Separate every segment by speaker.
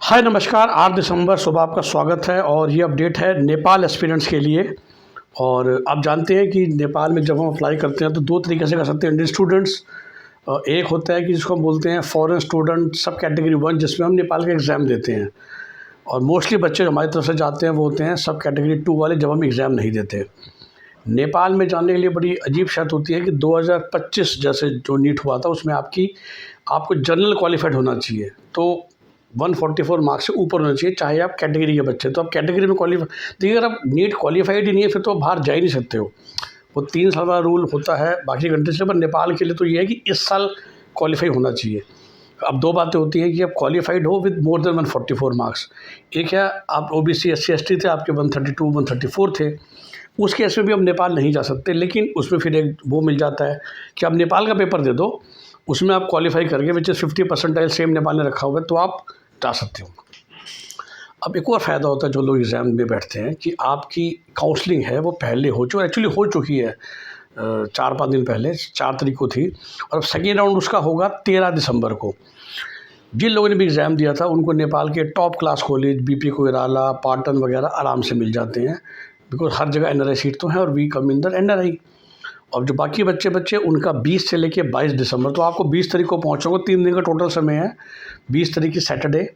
Speaker 1: हाय नमस्कार। 8 दिसंबर सुबह आपका स्वागत है और ये अपडेट है नेपाल एस्पिरेंट्स के लिए। और आप जानते हैं कि नेपाल में जब हम अप्लाई करते हैं तो दो तरीके से कर सकते हैं इंडियन स्टूडेंट्स। एक होता है कि जिसको हम बोलते हैं फॉरेन स्टूडेंट सब कैटेगरी 1, जिसमें हम नेपाल का एग्ज़ाम देते हैं। और मोस्टली बच्चे हमारी तरफ से जाते हैं वो होते हैं सब कैटेगरी 2 वाले, जब हम एग्ज़ाम नहीं देते। नेपाल में जाने के लिए बड़ी अजीब शर्त होती है कि 2025 जैसे जो नीट हुआ था उसमें आपको जनरल क्वालिफाइड होना चाहिए। तो 144 मार्क्स से ऊपर होना चाहिए, चाहे आप कैटेगरी के बच्चे। तो आप कैटेगरी में क्वालिफाई, देखिए अगर आप नीट क्वालिफाइड ही नहीं है फिर तो आप बाहर जा ही नहीं सकते हो। वो 3 साल का रूल होता है बाकी कंट्री से, पर नेपाल के लिए तो ये है कि इस साल क्वालिफाई होना चाहिए। अब दो बातें होती हैं कि आप क्वालिफाइड हो विद मोर देन 144 मार्क्स। एक है आप OBC SC ST थे, आपके 132 134 थे, उस केस में भी हम नेपाल नहीं जा सकते। लेकिन उसमें फिर एक वो मिल जाता है कि आप नेपाल का पेपर दे दो, उसमें आप क्वालिफाई करके which is 50 percentile same Nepal ने रखा हुआ है, तो आप जा सकते हो। अब एक और फ़ायदा होता है जो लोग एग्ज़ाम में बैठते हैं कि आपकी काउंसलिंग है वो पहले हो चुकी, एक्चुअली हो चुकी है 4-5 दिन पहले, 4 तारीख को थी। और अब सेकेंड राउंड उसका होगा 13 दिसंबर को। जिन लोगों ने भी एग्ज़ाम दिया था उनको नेपाल के top class college BP Koirala, Patan वगैरह आराम से मिल जाते हैं, बिकॉज हर जगह NRI सीट तो है और we come in the NRI। और जो बाकी बच्चे उनका 20 से लेके 22 दिसंबर, तो आपको 20 तारीख को पहुँचोगे, 3 दिन का टोटल समय है, 20 तारीख की सैटरडे।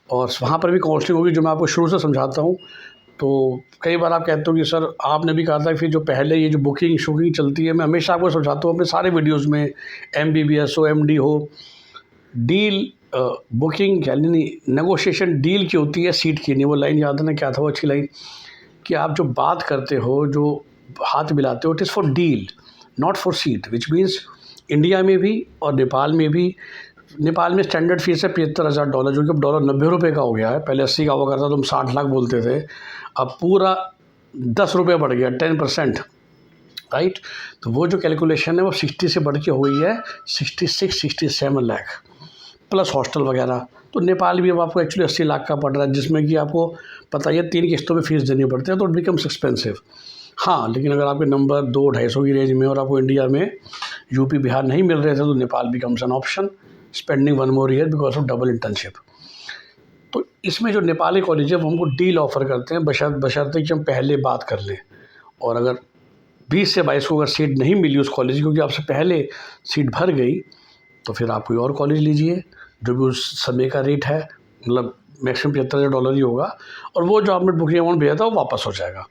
Speaker 1: और वहाँ पर भी काउंसलिंग होगी, जो मैं आपको शुरू से समझाता हूँ। तो कई बार आप कहते हो कि सर आपने भी कहा था फिर जो पहले ये जो बुकिंग शुकिंग चलती है, मैं हमेशा आपको समझाता हूँ अपने सारे वीडियोज़ में, MBBS हो MD हो, डील बुकिंग यानी नेगोशिएशन डील की होती है, सीट की नहीं। वो लाइन याद है ना, क्या था वो अच्छी लाइन, कि आप जो बात करते हो, जो हाथ मिलाते हो, it is for deal not for seat, which means India में भी और नेपाल में भी। नेपाल में स्टैंडर्ड फीस है $75,000, जो कि अब डॉलर 90 रुपये का हो गया है। पहले 80 का हुआ करता, तो हम 60 लाख बोलते थे, अब पूरा 10 रुपये बढ़ गया, 10%, राइट। तो वो जो कैलकुलेशन है वो 60 से बढ़ के हुई है 66-67 लाख प्लस हॉस्टल वगैरह। तो नेपाल भी अब आपको एक्चुअली 80 लाख का पड़ रहा है, जिसमें कि आपको पता है 3 किस्तों में फ़ीस देनी पड़ती है, तो इट बिकम्स एक्सपेंसिव। हाँ, लेकिन अगर आपके नंबर 200-250 की रेंज में और आपको इंडिया में UP बिहार नहीं मिल रहे थे, तो Nepal becomes an option, spending 1 more year because of double internship. तो इसमें जो नेपाली कॉलेज है वो हमको डील ऑफ़र करते हैं, बशर्ते कि हम पहले बात कर लें। और अगर 20 से 22 को अगर सीट नहीं मिली उस कॉलेज की, क्योंकि आपसे पहले सीट भर गई, तो फिर आप कोई और कॉलेज लीजिए जो भी उस समय का रेट है, मतलब मैक्सिमम $75,000 ही होगा, और वो जो आपने बुकिंग अमाउंट भेजा था वो वापस हो जाएगा।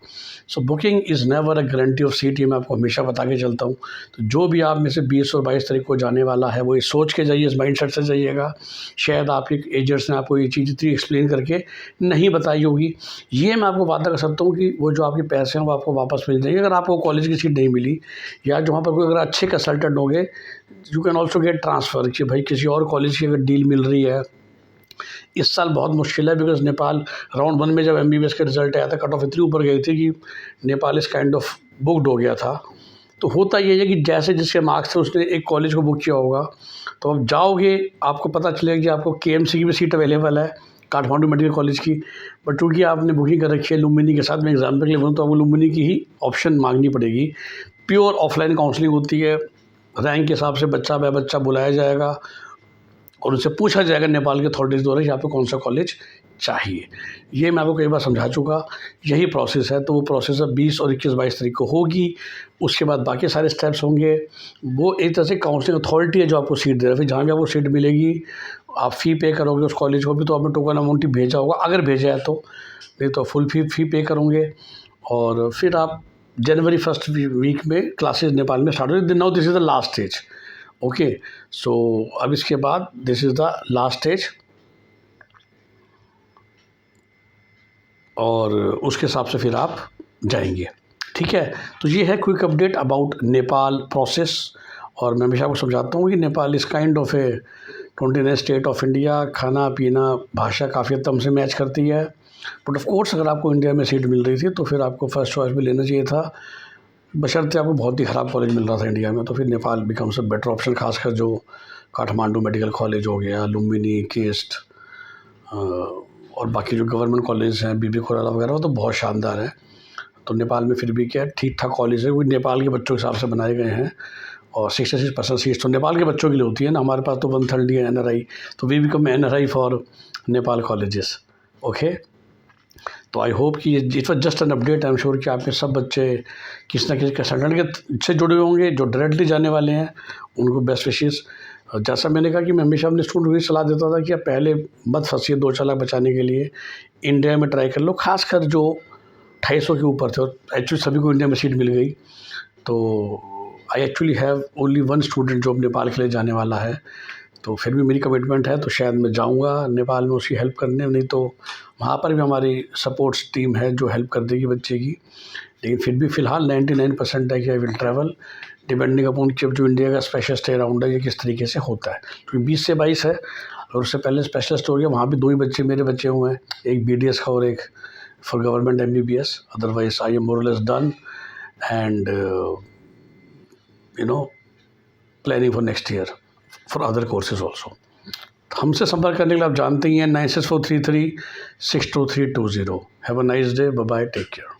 Speaker 1: So booking is never a guarantee of seat, ये मैं आपको हमेशा बता के चलता हूँ। तो जो भी आप में से 20 और 22 तारीख को जाने वाला है, वो ये सोच के जाइए, इस माइंडसेट से जाइएगा। शायद आपके एजेंट्स ने आपको ये चीज़ इतनी एक्सप्लेन करके नहीं बताई होगी। ये मैं आपको वादा कर सकता हूँ कि वो जो आपके पैसे हैं वो आपको वापस मिल जाएंगे। अगर आपको कॉलेज की सीट नहीं मिली, या जो वहाँ पर कोई अगर अच्छे कंसल्टेंट होंगे, you can also get transfer, कि भाई किसी और कॉलेज की अगर डील मिल रही है। इस साल बहुत मुश्किल है, बिकॉज नेपाल राउंड 1 में जब MBBS का रिजल्ट आया था, कट ऑफ इतनी ऊपर गई थी कि नेपाल इस काइंड ऑफ बुकड हो गया था। तो होता ये है कि जैसे जिसके मार्क्स थे उसने एक कॉलेज को बुक किया होगा, तो अब जाओगे आपको पता चलेगा कि आपको KMC की भी सीट अवेलेबल है, काठमांडू मेडिकल कॉलेज की। बट चूँकि आपने बुकिंग कर रखी है लुम्बिनी के साथ, में एग्जाम्पल के लिए बोलूँ तो आपको लुम्बिनी की ही ऑप्शन मांगनी पड़ेगी। प्योर ऑफलाइन काउंसलिंग होती है, रैंक के हिसाब से बच्चा बाय बच्चा बुलाया जाएगा और उनसे पूछा जाएगा नेपाल के अथॉरिटीज़ द्वारा कि आपको कौन सा कॉलेज चाहिए। ये मैं आपको कई बार समझा चुका, यही प्रोसेस है। तो वो प्रोसेस अब 20 और 21-22 तारीख को होगी। उसके बाद बाकी सारे स्टेप्स होंगे। वो एक तरह से काउंसलिंग अथॉरिटी है जो आपको सीट दे रहा है। फिर जहाँ भी आपको सीट मिलेगी, आप फ़ी पे करोगे उस कॉलेज को भी, तो आपने टोकन अमाउंट ही भेजा होगा, अगर भेजा है तो, नहीं तो फुल फ़ी पे करोगे। और फिर आप जनवरी 1st वीक में क्लासेज नेपाल में स्टार्ट होगी। Now this is the last stage. Okay, so अब इसके बाद this is the last stage, और उसके हिसाब से फिर आप जाएंगे। ठीक है, तो ये है quick update about Nepal process. और मैं हमेशा आपको समझाता हूँ कि नेपाल इस kind of A 29 state of India. खाना पीना भाषा काफ़ी हद तक हमसे मैच करती है। बट ऑफ कोर्स अगर आपको इंडिया में सीट मिल रही थी तो फिर आपको फर्स्ट चॉइस भी लेना चाहिए था, बशर्ते आपको बहुत ही ख़राब कॉलेज मिल रहा था इंडिया में, तो फिर Nepal becomes a better option. खासकर जो काठमांडू मेडिकल कॉलेज हो गया, लुम्बिनी, KIST, और बाकी जो गवर्नमेंट कॉलेज हैं, BB कोइराला वगैरह, वो तो बहुत शानदार है। तो नेपाल में फिर भी क्या है, ठीक ठाक कॉलेज है, वो नेपाल के बच्चों के हिसाब से बनाए गए हैं। और 66% सीट्स तो नेपाल के बच्चों के लिए होती है ना, हमारे पास तो 130 है NRI, तो we become NRI for Nepal colleges. Okay, तो आई होप कि it was just an update. I am sure कि आपके सब बच्चे किसी न किसी कंसल्टेंट के से जुड़े होंगे, जो डायरेक्टली जाने वाले हैं उनको बेस्ट विशेस। जैसा मैंने कहा कि मैं हमेशा अपने स्टूडेंट को ये सलाह देता था कि आप पहले मत फंसिए 2-4 लाख बचाने के लिए, इंडिया में ट्राई कर लो, खासकर जो 250 के ऊपर थे, और एक्चुअली सभी को इंडिया में सीट मिल गई। तो I actually have only 1 student जो नेपाल के लिए जाने वाला है, तो फिर भी मेरी कमिटमेंट है, तो शायद मैं जाऊंगा नेपाल में उसकी हेल्प करने, नहीं तो वहाँ पर भी हमारी सपोर्ट्स टीम है जो हेल्प कर देगी बच्चे की। लेकिन फिर भी फ़िलहाल 99% है कि I will travel, depending upon कि जो इंडिया का स्पेशल स्टे राउंड है ये किस तरीके से होता है। क्योंकि 20 से 22 है, और उससे पहले स्पेशलिस्ट हो गया, वहाँ भी 2 ही बच्चे मेरे बच्चे हुए हैं, एक BDS का और एक for government MBBS। Otherwise I am more और less done and planning for next year for other courses also. हमसे संपर्क करने के लिए आप जानते ही हैं 9643362320। Have a nice day, bye bye, take care.